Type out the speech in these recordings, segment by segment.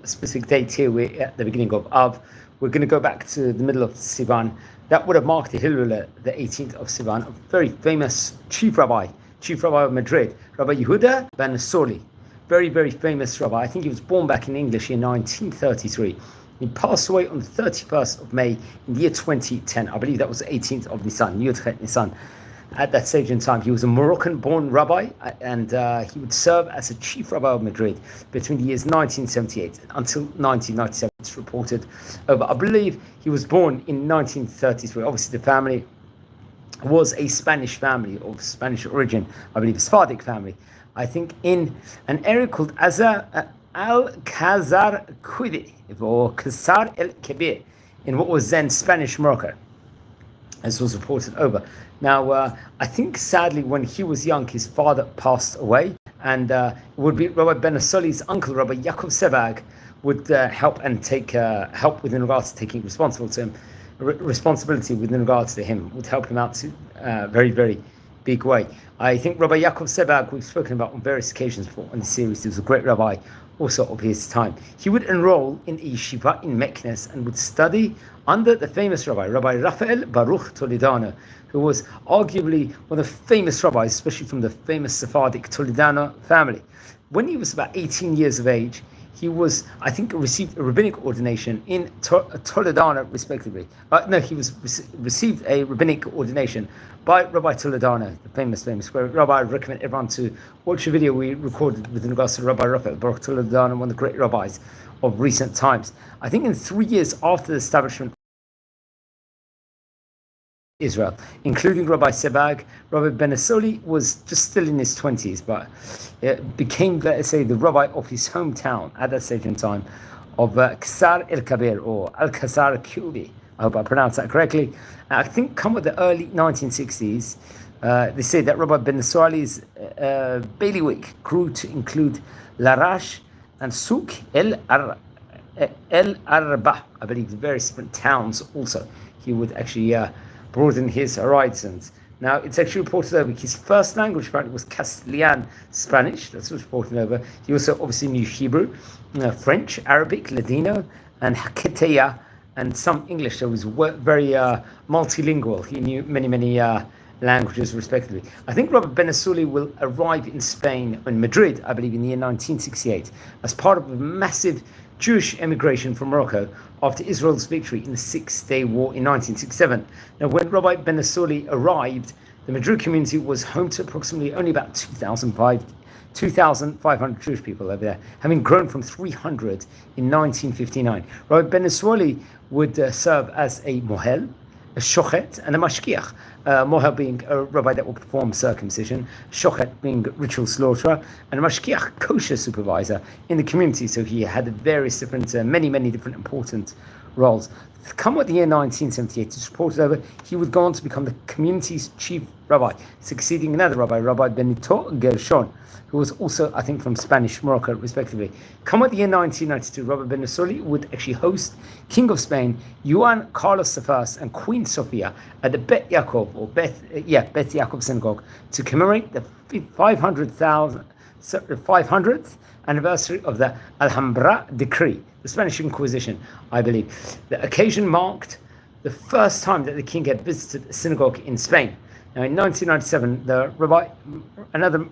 specific date here. We're at the beginning of Av. We're going to go back to the middle of Sivan. That would have marked the Hilula, the 18th of Sivan, a very famous chief rabbi of Madrid, Rabbi Yehuda Benasouli. Very, very famous rabbi. I think he was born back in English in 1933. He passed away on the 31st of May in the year 2010. I believe that was the 18th of Nisan, Yud Nisan. At that stage in time, he was a Moroccan-born rabbi, and he would serve as a chief rabbi of Madrid between the years 1978 until 1997. It's reported over. I believe he was born in 1933. Obviously, the family was a Spanish family of Spanish origin. I believe a Sephardic family. I think in an area called Al-Khazar Quidi, or Khazar el-Kebir, in what was then Spanish Morocco, as was reported over. Now, I think sadly when he was young, his father passed away, and it would be Rabbi Benasouli's uncle, Rabbi Yaakov Sebag, would help and take help within regards to taking responsibility within regards to him, would help him out to very, very big way. I think Rabbi Yaakov Sebag, we've spoken about on various occasions before in the series, he was a great rabbi also of his time. He would enroll in yeshiva in Meknes and would study under the famous Rabbi Raphael Baruch Toledano, who was arguably one of the famous rabbis, especially from the famous Sephardic Toledano family. When he was about 18 years of age, he was, I think, received a rabbinic ordination in Toledano, respectively. He received a rabbinic ordination by Rabbi Toledano, the famous rabbi. I recommend everyone to watch a video we recorded with regards to Rabbi Raphael Baruch Toledano, one of the great rabbis of recent times. I think in 3 years after the establishment of Israel, including Rabbi Sebag, Rabbi Benasouli was just still in his 20s, but became, let's say, the rabbi of his hometown at that stage in time of Khazar el-Kabir, or Al-Khazar Qubi. I hope I pronounced that correctly. I think come with the early 1960s, they say that Rabbi Benasouli's bailiwick grew to include Larash and Souk el-Arba, I believe, various different towns also. He would actually broaden his horizons. Now, it's actually reported over his first language apparently was Castilian Spanish. That's what's reported over. He also obviously knew Hebrew, French, Arabic, Ladino, and Haketeya, and some English. So he was very multilingual. He knew many languages, respectively. I think Rabbi Benasouli will arrive in Spain, in Madrid, I believe, in the year 1968, as part of a massive Jewish emigration from Morocco after Israel's victory in the Six-Day War in 1967. Now, when Rabbi Benasouli arrived, the Madrid community was home to approximately only about 2,500 Jewish people over there, having grown from 300 in 1959. Rabbi Benasouli would serve as a mohel, a shochet, and a mashkiach. Mohel being a rabbi that will perform circumcision, shochet being ritual slaughterer, and a mashkiach, kosher supervisor in the community. So he had various different, many different important roles. Come with the year 1978, it's reported over, he would go on to become the community's chief rabbi, succeeding another rabbi, Rabbi Benito Gershon, who was also, I think, from Spanish Morocco, respectively. Come with the year 1992, Rabbi Benasouli would actually host King of Spain, Juan Carlos I, and Queen Sofia at the Bet Yaakov, or Beth Yaakov Synagogue, to commemorate the 500th anniversary of the Alhambra Decree, the Spanish Inquisition, I believe. The occasion marked the first time that the king had visited a synagogue in Spain. Now, in 1997, another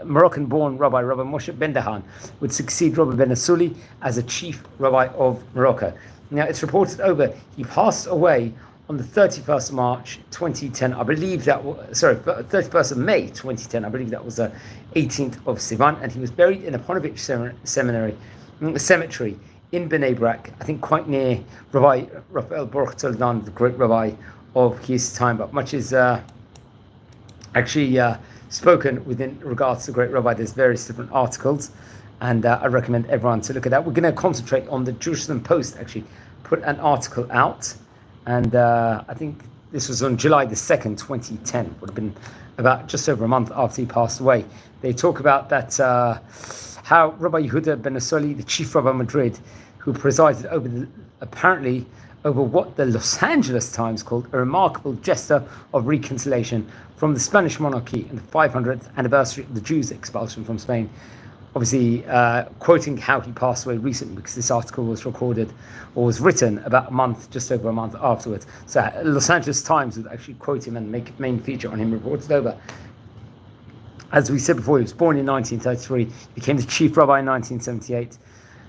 Moroccan-born rabbi, Rabbi Moshe Ben Dahan, would succeed Rabbi Benasouli as a chief rabbi of Morocco. Now, it's reported over, he passed away on the 31st of March 2010, I believe that was, 31st of May 2010, I believe that was the 18th of Sivan, and he was buried in a Ponevezh cemetery in Bnei Brak, I think quite near Rabbi Raphael Baruch Toledano, the great rabbi of his time, but much is actually spoken within regards to the great rabbi. There's various different articles, and I recommend everyone to look at that. We're going to concentrate on the Jerusalem Post, actually put an article out, and I think this was on July the 2nd, 2010, would have been about just over a month after he passed away. They talk about that how Rabbi Yehuda Benasouli, the chief rabbi of Madrid, who presided apparently over what the Los Angeles Times called a remarkable gesture of reconciliation from the Spanish monarchy and the 500th anniversary of the Jews' expulsion from Spain, obviously quoting how he passed away recently, because this article was recorded or was written about just over a month afterwards. So Los Angeles Times would actually quote him and make a main feature on him, reported over. As we said before, he was born in 1933, became the chief rabbi in 1978.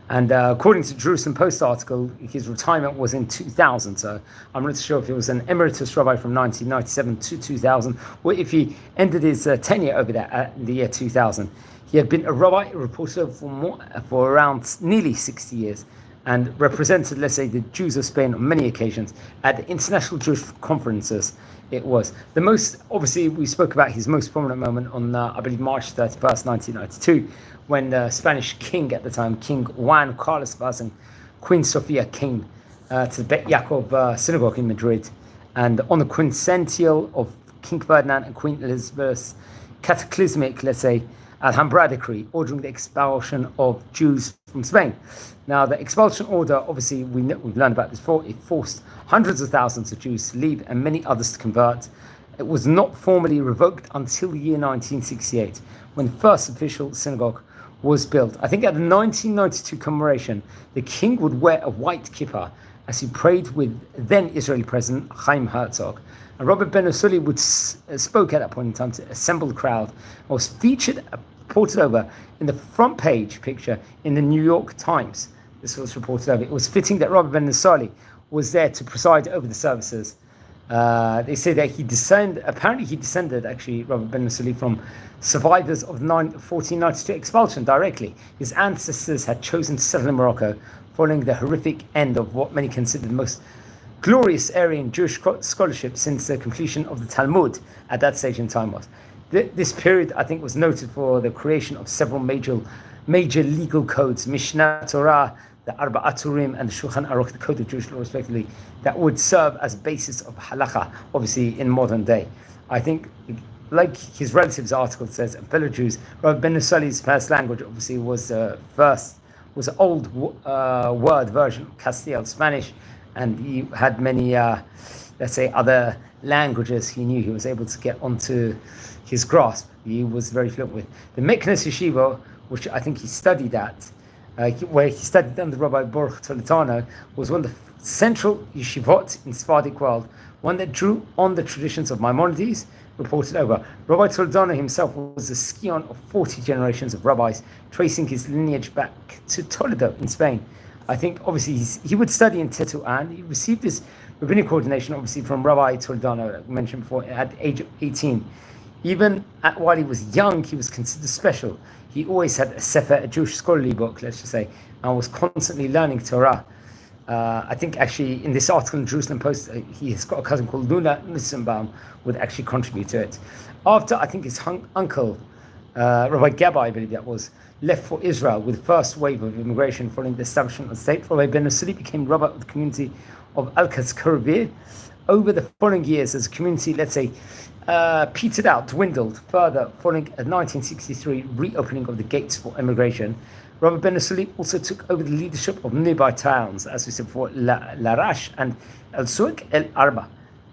And according to the Jerusalem Post article, his retirement was in 2000. So I'm not sure if he was an emeritus rabbi from 1997 to 2000, or if he ended his tenure over there in the year 2000. He had been a rabbi, reporter for around nearly 60 years, and represented, let's say, the Jews of Spain on many occasions at the international Jewish conferences. It was the most, obviously, we spoke about his most prominent moment on, I believe, March 31st, 1992, when the Spanish king at the time, King Juan Carlos Vaz, and Queen Sofia came to the Bet Yaakov synagogue in Madrid. And on the quincentennial of King Ferdinand and Queen Elizabeth's cataclysmic, let's say, Alhambra decree ordering the expulsion of Jews from Spain. Now, the expulsion order, obviously, we've learned about this before, it forced hundreds of thousands of Jews to leave and many others to convert. It was not formally revoked until the year 1968, when the first official synagogue was built. I think at the 1992 commemoration, the king would wear a white kippah as he prayed with then Israeli President Chaim Herzog. And Rabbi Benasouli spoke at that point in time to assemble the crowd, and was featured, reported over, in the front page picture in the New York Times. This was reported over. It was fitting that Rabbi Benasouli was there to preside over the services. They say that he descended, actually, Rabbi Benasouli, from survivors of the 1492 expulsion directly. His ancestors had chosen to settle in Morocco following the horrific end of what many consider the most glorious area in Jewish scholarship since the completion of the Talmud at that stage in time was. This period, I think, was noted for the creation of several major legal codes, Mishnah Torah, the Arba'at Turim, and the Shulchan Aruch, the Code of Jewish Law, respectively, that would serve as a basis of halacha, obviously, in modern day. I think, like his relatives' article says, and fellow Jews, Rabbi Benasouli's first language, obviously, was an old word version of Castile Spanish, and he had many, let's say, other languages he knew he was able to get onto his grasp. He was very fluent with. The Meknes Yeshiva, which I think he studied at, where he studied under Rabbi Baruch Toledano, was one of the central yeshivot in Sephardic world, one that drew on the traditions of Maimonides, reported over. Rabbi Toledano himself was a scion of 40 generations of rabbis, tracing his lineage back to Toledo in Spain. I think, obviously, he would study in Tetuan. He received his rabbinic ordination, obviously, from Rabbi Toledano, like I mentioned before, at the age of 18. Even while he was young, he was considered special. He always had a sefer, a Jewish scholarly book, let's just say, and was constantly learning Torah. I think, actually, in this article in the Jerusalem Post, he has got a cousin called Luna Nissenbaum, would actually contribute to it. After, I think, his uncle, Rabbi Gabbai, I believe that was, left for Israel with the first wave of immigration following the establishment of the state, Rabbi Benasouli became rabbi of the community of Al-Kazkarvir. Over the following years, as a community, let's say, petered out, dwindled further following a 1963 reopening of the gates for immigration. Rabbi Benasouli also took over the leadership of nearby towns, as we said before, Larash and El Souq El Arba.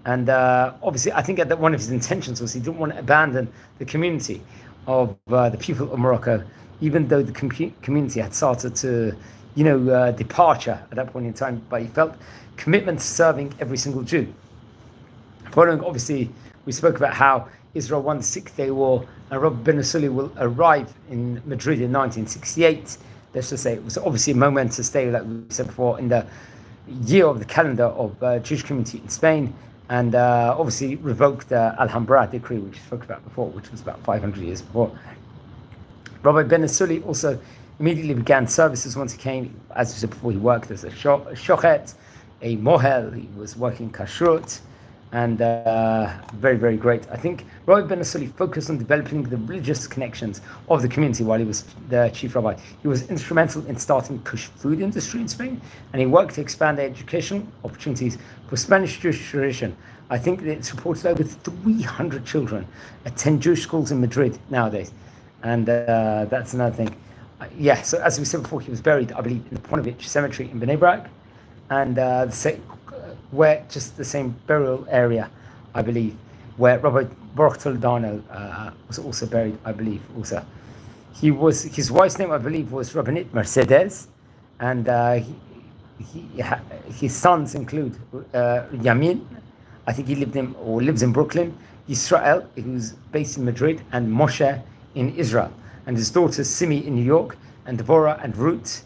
And obviously, I think that one of his intentions was he didn't want to abandon the community of the people of Morocco, even though the community had started to, departure at that point in time. But he felt commitment to serving every single Jew. Following, obviously, we spoke about how Israel won the Six-Day War, and Rabbi Benasouli will arrive in Madrid in 1968. Let's just say it was obviously a momentous day, like we said before, in the year of the calendar of Jewish community in Spain, and obviously revoked the Alhambra decree, which we spoke about before, which was about 500 years before. Rabbi Benasouli also immediately began services once he came. As we said before, he worked as a shochet, a mohel, he was working kashrut, and very, very great. I think Rabbi Benasouli focused on developing the religious connections of the community while he was the chief rabbi. He was instrumental in starting the Kush food industry in Spain, and he worked to expand the educational opportunities for Spanish Jewish tradition. I think that it's reported over 300 children attend Jewish schools in Madrid nowadays, and that's another thing. So as we said before, he was buried, I believe, in the Ponovich Cemetery in Bnei Brak, and where just the same burial area, I believe, where Rabbi Baruch Toledano was also buried, I believe, also. his wife's name, I believe, was Rabbinit Mercedes, and his sons include Yamin, I think he lives in Brooklyn, Yisrael, who's based in Madrid, and Moshe in Israel, and his daughters Simi in New York, and Devorah and Ruth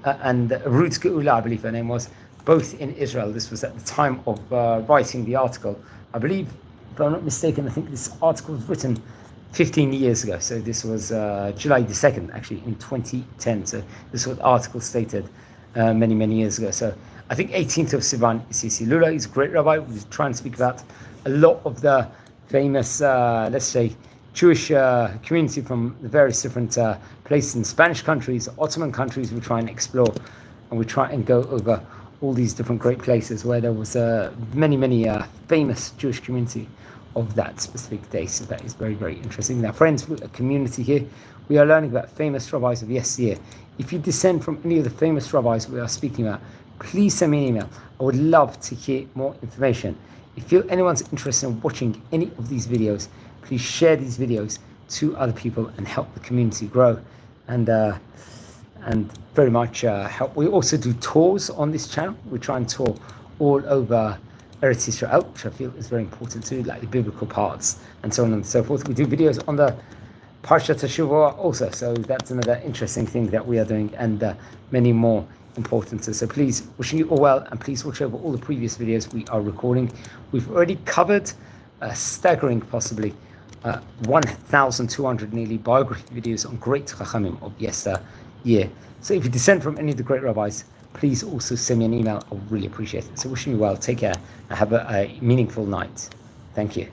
Geula, I believe her name was, both in Israel. This was at the time of writing the article. I believe, if I'm not mistaken, I think this article was written 15 years ago. So this was July the 2nd, actually, in 2010. So this is what the article stated many, many years ago. So I think 18th of Sivan is Sisi Lula. He's a great rabbi. We try and speak about a lot of the famous, let's say, Jewish community from the various different places in Spanish countries, Ottoman countries. We try and explore, and we try and go over all these different great places where there was many famous Jewish community of that specific day. So that is very, very interesting. Now, friends, we're a community here. We are learning about famous rabbis of yesteryear. If you descend from any of the famous rabbis we are speaking about, please send me an email. I would love to hear more information. If anyone's interested in watching any of these videos, please share these videos to other people and help the community grow, and very much help. We also do tours on this channel. We try and tour all over Eretz Israel, which I feel is very important too, like the biblical parts and so on and so forth. We do videos on the Parshat HaShavua also, so that's another interesting thing that we are doing, and many more important. So please, wishing you all well, and please watch over all the previous videos we are recording. We've already covered a staggering, possibly 1,200 nearly biography videos on great Chachamim of yesteryear. So if you descend from any of the great rabbis, please also send me an email. I would really appreciate it. So wishing you well, take care, and have a meaningful night. Thank you.